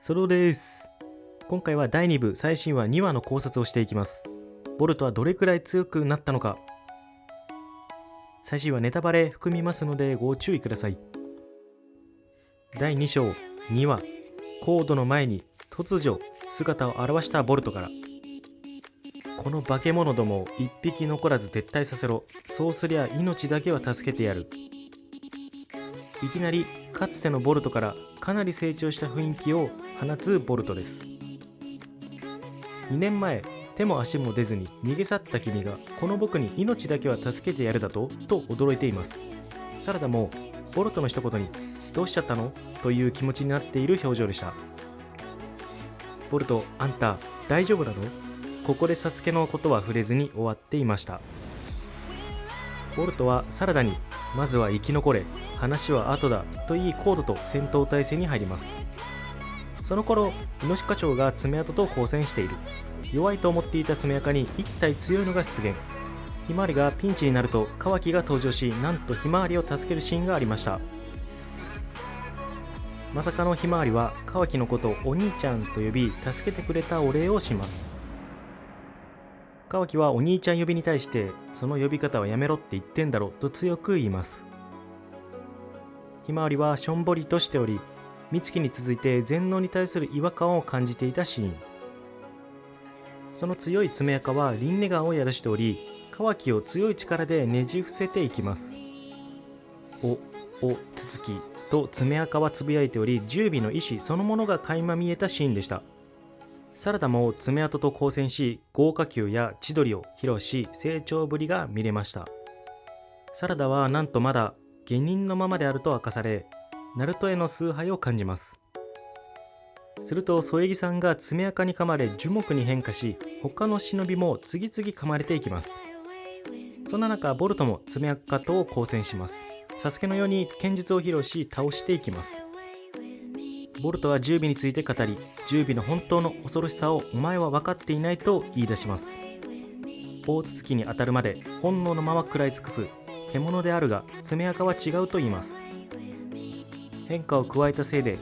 ソロです。今回は第2部最新話2話の考察をしていきます。ボルトはどれくらい強くなったのか。最新話ネタバレ含みますのでご注意ください。第2章2話、コードの前に突如姿を現したボルトから、この化け物どもを一匹残らず撤退させろ、そうすりゃ命だけは助けてやる。いきなりかつてのボルトからかなり成長した雰囲気を放つボルトです。2年前、手も足も出ずに逃げ去った君がこの僕に命だけは助けてやるだと驚いています。サラダもボルトの一言にどうしちゃったのという気持ちになっている表情でした。ボルト、あんた大丈夫なの？ここでサスケのことは触れずに終わっていました。ボルトはサラダにまずは生き残れ、話は後だと言いコードと戦闘態勢に入ります。その頃、イノシ課長が爪痕と交戦している。弱いと思っていた爪痕に一体強いのが出現。ひまわりがピンチになるとカワキが登場し、なんとひまわりを助けるシーンがありました。まさかのひまわりはカワキのことをお兄ちゃんと呼び、助けてくれたお礼をします。カワキはお兄ちゃん呼びに対して、その呼び方はやめろって言ってんだろと強く言います。ひまわりはしょんぼりとしており、美月に続いて全能に対する違和感を感じていたシーン。その強い爪垢はリンネガンを宿しており、カワキを強い力でねじ伏せていきます。つつきと爪垢はつぶやいており、十尾の意志そのものが垣間見えたシーンでした。サラダも爪痕と交戦し、豪華球や千鳥を披露し、成長ぶりが見れました。サラダはなんとまだ下忍のままであると明かされ、ナルトへの崇拝を感じます。すると添木さんが爪垢に噛まれ樹木に変化し、他の忍びも次々噛まれていきます。そんな中、ボルトも爪垢と交戦します。サスケのように剣術を披露し倒していきます。ボルトは十尾について語り、十尾の本当の恐ろしさをお前は分かっていないと言い出します。大筒木に当たるまで本能のまま食らい尽くす獣であるが、爪垢は違うと言います。変化を加えたせいで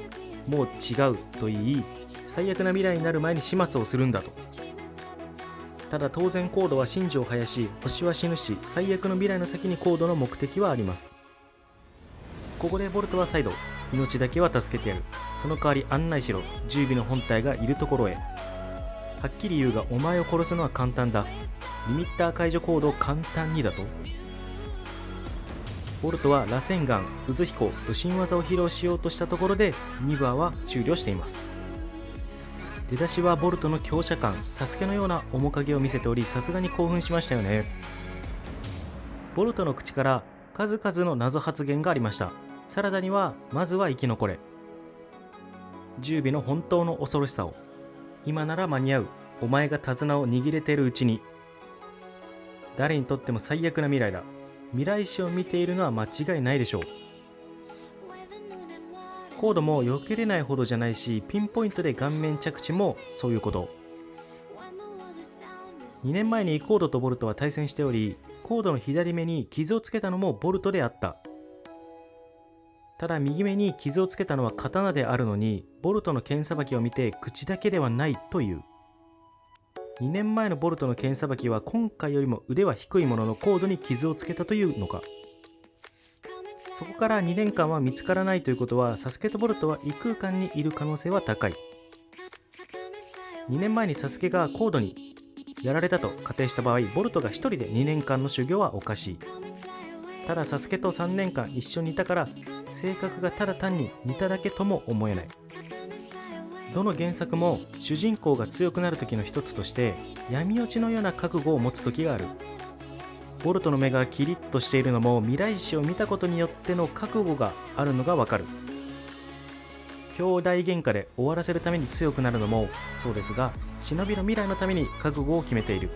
もう違うと言い、最悪な未来になる前に始末をするんだと。ただ当然コードは神樹を生やし、星は死ぬし、最悪の未来の先にコードの目的はあります。ここでボルトは再度、命だけは助けてやる、その代わり案内しろ、十尾の本体がいるところへ。はっきり言うがお前を殺すのは簡単だ、リミッター解除コードを簡単にだと。ボルトは螺旋岩、渦飛行と新技を披露しようとしたところで2話は終了しています。出だしはボルトの強者感、サスケのような面影を見せており、さすがに興奮しましたよね。ボルトの口から数々の謎発言がありました。サラダにはまずは生き残れ、十尾の本当の恐ろしさを、今なら間に合う、お前が手綱を握れているうちに、誰にとっても最悪な未来だ、未来史を見ているのは間違いないでしょう。コードも避けれないほどじゃないし、ピンポイントで顔面着地もそういうこと。2年前にコードとボルトは対戦しており、コードの左目に傷をつけたのもボルトであった。ただ右目に傷をつけたのは刀であるのに、ボルトの剣さばきを見て口だけではないという。2年前のボルトの剣さばきは今回よりも腕は低いもののコードに傷をつけたというのか。そこから2年間は見つからないということは、サスケとボルトは異空間にいる可能性は高い。2年前にサスケがコードにやられたと仮定した場合、ボルトが1人で2年間の修行はおかしい。ただサスケと3年間一緒にいたから、性格がただ単に似ただけとも思えない。どの原作も主人公が強くなる時の一つとして、闇落ちのような覚悟を持つ時がある。ボルトの目がキリッとしているのも、未来史を見たことによっての覚悟があるのがわかる。兄弟喧嘩で終わらせるために強くなるのもそうですが、忍びの未来のために覚悟を決めている。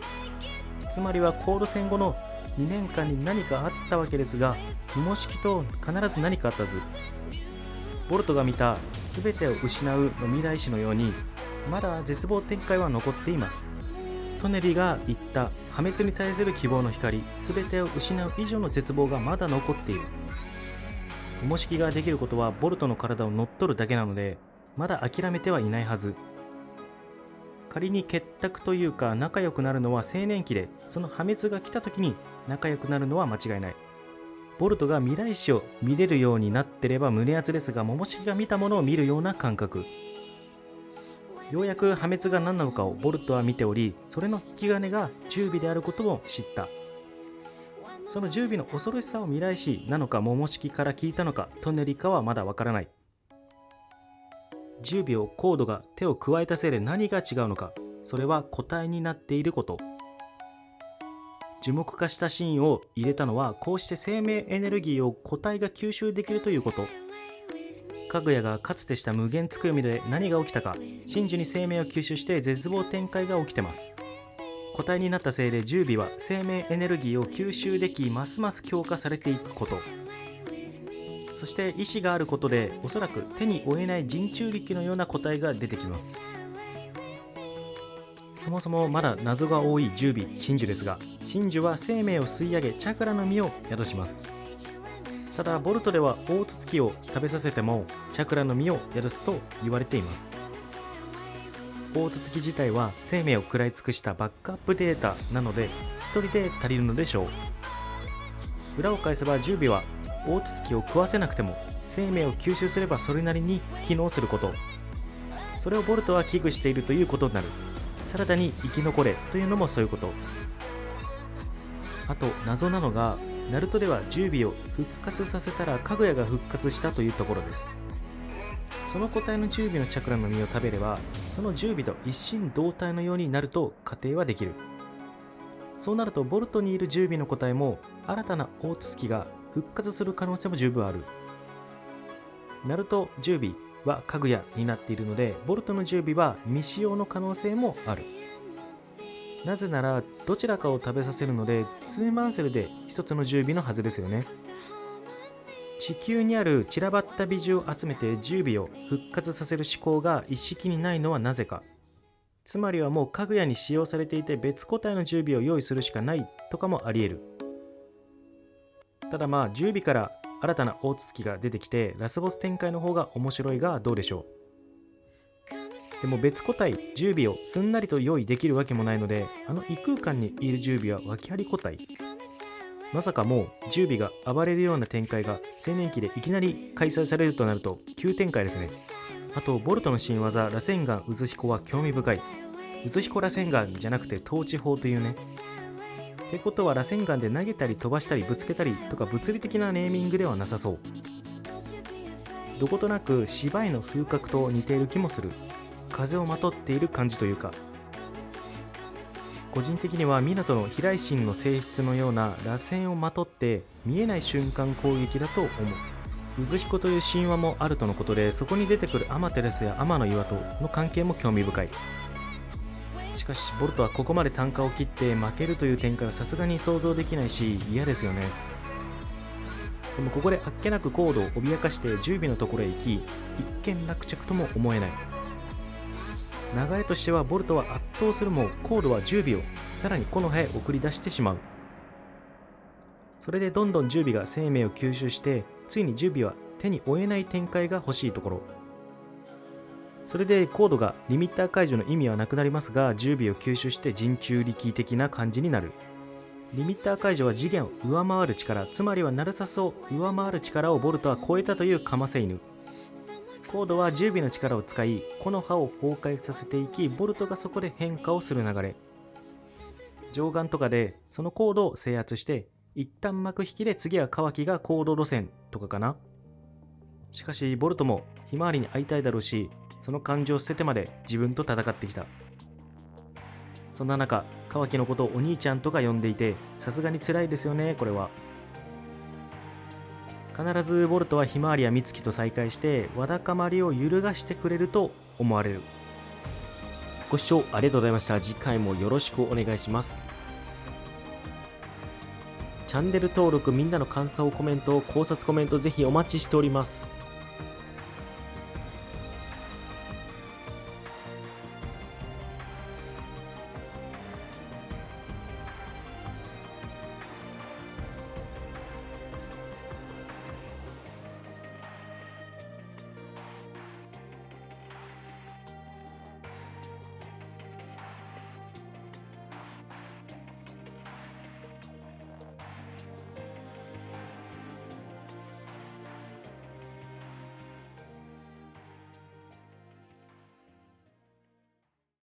つまりはコード戦後の2年間に何かあったわけですが、無模式と必ず何かあったはず。ボルトが見た全てを失うの未来史のように、まだ絶望展開は残っています。トネリが言った破滅に対する希望の光、全てを失う以上の絶望がまだ残っている。無模式ができることはボルトの体を乗っ取るだけなので、まだ諦めてはいないはず。仮に結託というか仲良くなるのは青年期で、その破滅が来た時に仲良くなるのは間違いない。ボルトが未来史を見れるようになってれば胸熱ですが、桃式が見たものを見るような感覚。ようやく破滅が何なのかをボルトは見ており、それの引き金が十尾であることを知った。その十尾の恐ろしさを未来史なのか桃式から聞いたのかトネリかはまだわからない。十尾をコードが手を加えたせいで何が違うのか、それは個体になっていること。樹木化したシーンを入れたのは、こうして生命エネルギーを個体が吸収できるということ。かぐやがかつてした無限つくよみで何が起きたか、真珠に生命を吸収して絶望展開が起きてます。個体になったせいで十尾は生命エネルギーを吸収でき、ますます強化されていくこと。そして意志があることで、おそらく手に負えない人中力のような個体が出てきます。そもそもまだ謎が多い十尾真珠ですが、真珠は生命を吸い上げチャクラの実を宿します。ただボルトでは大筒木を食べさせてもチャクラの実を宿すと言われています。大筒木自体は生命を食らい尽くしたバックアップデータなので、一人で足りるのでしょう。裏を返せば十尾は大筒木を食わせなくても生命を吸収すればそれなりに機能すること、それをボルトは危惧しているということになる。サラダに生き残れというのもそういうこと。あと謎なのが、ナルトでは十尾を復活させたらかぐやが復活したというところです。その個体の十尾のチャクラの実を食べれば、その十尾と一心同体のようになると仮定はできる。そうなるとボルトにいる十尾の個体も新たな大筒木が復活する可能性も十分ある。ナルト十尾はかぐやになっているので、ボルトの十尾は未使用の可能性もある。なぜならどちらかを食べさせるのでツーマンセルで一つの十尾のはずですよね。地球にある散らばった美獣を集めて十尾を復活させる思考が一式にないのはなぜか。つまりはもうかぐやに使用されていて別個体の十尾を用意するしかないとかもあり得る。ただ十尾から新たな大筒木が出てきてラスボス展開の方が面白いがどうでしょう。でも別個体十尾をすんなりと用意できるわけもないので、あの異空間にいる十尾は訳あり個体。まさかもう十尾が暴れるような展開が青年期でいきなり開催されるとなると急展開ですね。あとボルトの新技螺旋丸渦彦は興味深い。渦彦螺旋丸じゃなくて統治法というね。ってことは螺旋丸で投げたり飛ばしたりぶつけたりとか物理的なネーミングではなさそう。どことなく芝居の風格と似ている気もする。風をまとっている感じというか、個人的には湊の飛来神の性質のような螺旋をまとって見えない瞬間攻撃だと思う。渦彦という神話もあるとのことで、そこに出てくるアマテラスや天の岩との関係も興味深い。しかしボルトはここまで単価を切って負けるという展開はさすがに想像できないし嫌ですよね。でもここであっけなくコードを脅かして十尾のところへ行き、一見落着とも思えない。流れとしてはボルトは圧倒するもコードは十尾をさらに木の葉へ送り出してしまう。それでどんどん十尾が生命を吸収して、ついに十尾は手に負えない展開が欲しいところ。それでコードがリミッター解除の意味はなくなりますが、十尾を吸収して人中力的な感じになる。リミッター解除は次元を上回る力、つまりはナルサスを上回る力をボルトは超えたというカマセイヌ。コードは十尾の力を使い木の葉を崩壊させていき、ボルトがそこで変化をする流れ。上眼とかでそのコードを制圧して一旦幕引きで次はカワキがコード路線とかかな。しかしボルトもひまわりに会いたいだろうし、その感情を捨ててまで自分と戦ってきた。そんな中カワキのことをお兄ちゃんとか呼んでいて、さすがに辛いですよねこれは。必ずボルトはひまわりや美月と再会してわだかまりを揺るがしてくれると思われる。ご視聴ありがとうございました。次回もよろしくお願いします。チャンネル登録、みんなの感想コメント、考察コメントぜひお待ちしております。